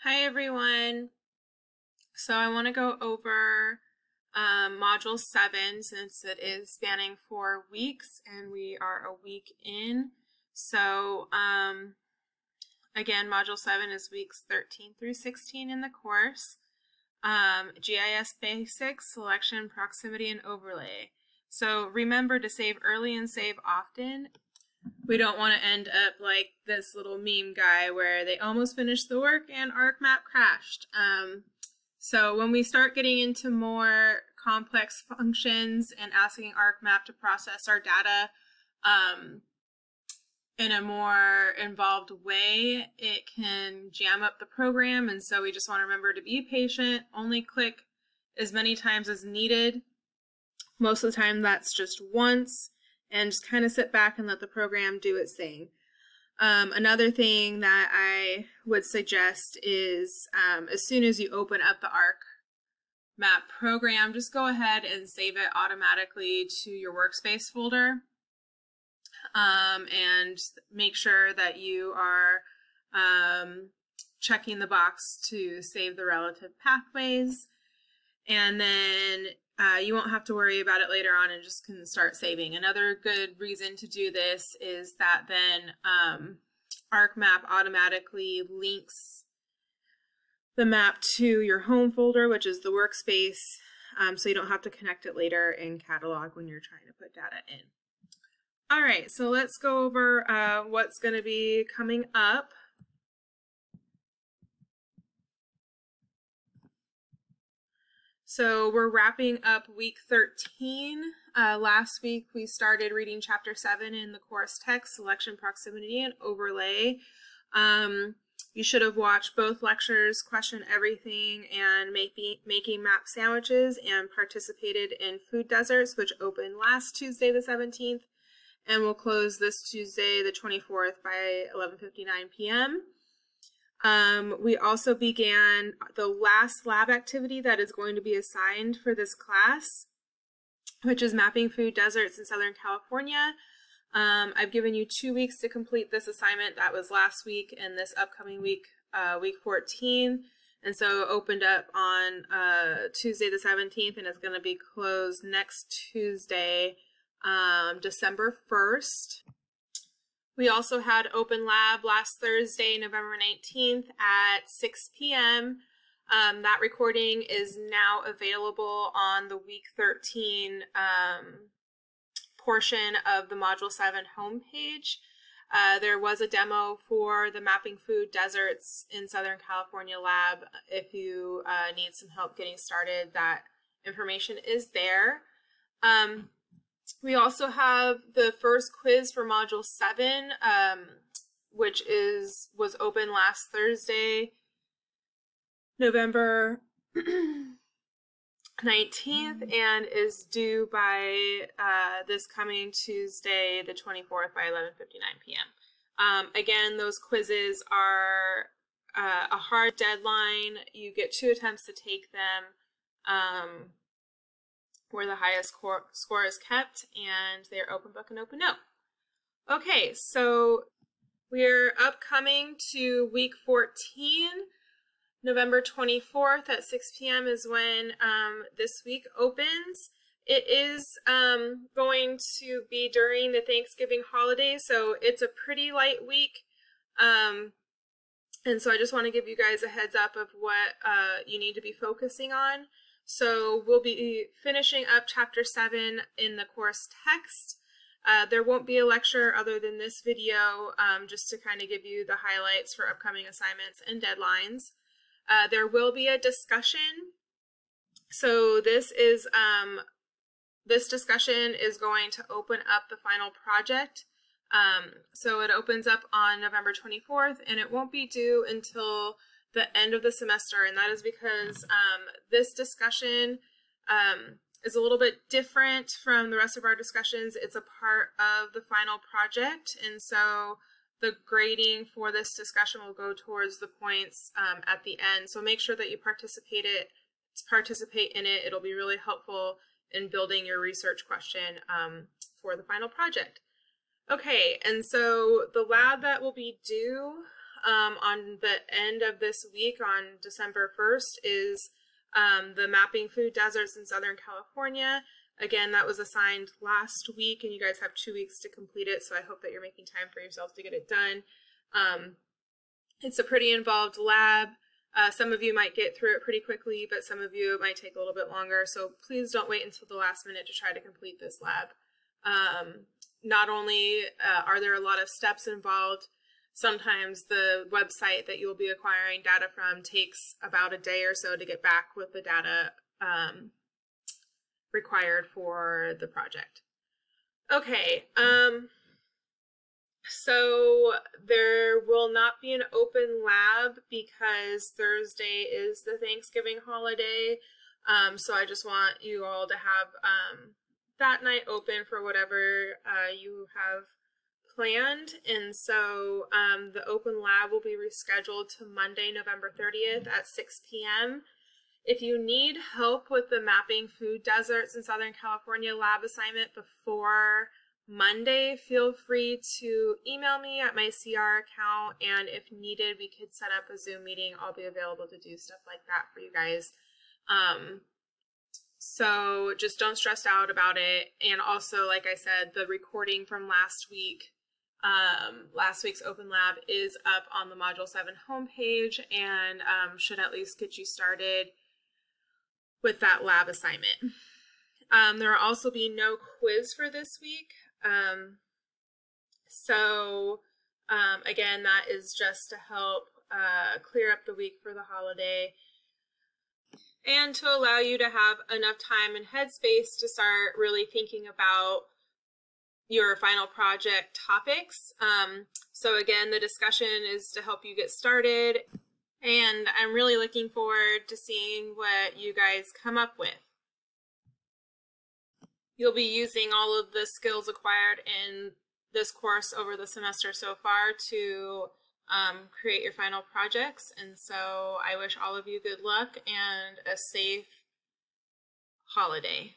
Hi everyone. So I want to go over Module 7 since it is spanning 4 weeks and we are a week in. So again, Module 7 is weeks 13 through 16 in the course. GIS Basics, Selection, Proximity, and Overlay. So remember to save early and save often. We don't want to end up like this little meme guy where they almost finished the work and ArcMap crashed. So when we start getting into more complex functions and asking ArcMap to process our data in a more involved way, it can jam up the program. And so we just want to remember to be patient, only click as many times as needed. Most of the time that's just once, and just kind of sit back and let the program do its thing. Another thing that I would suggest is as soon as you open up the ArcMap program, just go ahead and save it automatically to your workspace folder. And make sure that you are checking the box to save the relative pathways. And then you won't have to worry about it later on and just can start saving. Another good reason to do this is that then ArcMap automatically links the map to your home folder, which is the workspace, so you don't have to connect it later in Catalog when you're trying to put data in. All right, so let's go over what's going to be coming up. So we're wrapping up week 13. Last week we started reading chapter 7 in the course text, Selection, Proximity, and Overlay. You should have watched both lectures, Question Everything and Making Map Sandwiches, and participated in Food Deserts, which opened last Tuesday the 17th and will close this Tuesday the 24th by 11:59 p.m. We also began the last lab activity that is going to be assigned for this class, which is Mapping Food Deserts in Southern California. I've given you 2 weeks to complete this assignment. That was last week and this upcoming week, week 14. And so opened up on Tuesday the 17th and is going to be closed next Tuesday, December 1st. We also had Open Lab last Thursday, November 19th at 6 p.m. That recording is now available on the week 13 portion of the Module 7 homepage. There was a demo for the Mapping Food Deserts in Southern California lab. If you need some help getting started, that information is there. We also have the first quiz for Module 7, which was open last Thursday, November 19th, and is due by this coming Tuesday, the 24th by 11:59 p.m. Again, those quizzes are a hard deadline. You get 2 attempts to take them. Where the highest score is kept, and they're open book and open note. Okay, so we're upcoming to week 14. November 24th at 6 p.m. is when this week opens. It is going to be during the Thanksgiving holiday, so it's a pretty light week. And so I just want to give you guys a heads up of what you need to be focusing on. So we'll be finishing up chapter 7 in the course text. There won't be a lecture other than this video, just to kind of give you the highlights for upcoming assignments and deadlines. There will be a discussion. So this discussion is going to open up the final project. So it opens up on November 24th, and it won't be due until the end of the semester, and that is because this discussion is a little bit different from the rest of our discussions. It's a part of the final project, and so the grading for this discussion will go towards the points at the end. So make sure that you participate in it. It'll be really helpful in building your research question for the final project. Okay, and so the lab that will be due on the end of this week on December 1st is the Mapping Food Deserts in Southern California. Again, that was assigned last week, and you guys have 2 weeks to complete it, so I hope that you're making time for yourselves to get it done. It's a pretty involved lab. Some of you might get through it pretty quickly, but some of you it might take a little bit longer, so please don't wait until the last minute to try to complete this lab. Not only are there a lot of steps involved, sometimes the website that you'll be acquiring data from takes about a day or so to get back with the data required for the project. Okay, so there will not be an open lab because Thursday is the Thanksgiving holiday. So I just want you all to have that night open for whatever you have planned. And so the open lab will be rescheduled to Monday, November 30th at 6 p.m. If you need help with the Mapping Food Deserts in Southern California lab assignment before Monday, feel free to email me at my CR account, and if needed, we could set up a Zoom meeting. I'll be available to do stuff like that for you guys. So just don't stress out about it. And also, like I said, the recording from last week's open lab is up on the Module 7 homepage and should at least get you started with that lab assignment. There will also be no quiz for this week. Again, that is just to help clear up the week for the holiday and to allow you to have enough time and headspace to start really thinking about your final project topics. So again, the discussion is to help you get started, and I'm really looking forward to seeing what you guys come up with. You'll be using all of the skills acquired in this course over the semester so far to create your final projects. And so I wish all of you good luck and a safe holiday.